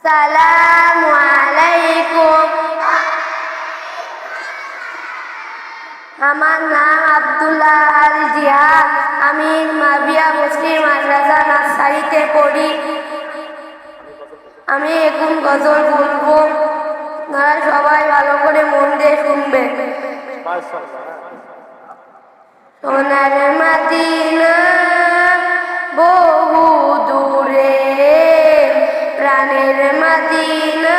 সালামু আলাইকুম। আমার নাম আব্দুল্লাহ আল জিহাদ। আমি মাবিয়া মুসলিম মাদ্রাসা নার্সারিতে পড়ি। আমি এখন গজল বলবো, আপনারা সবাই ভালো করে মন দিয়ে শুনবেন। সোনার মদিনা বহু দূরে, প্রাণের মদিনা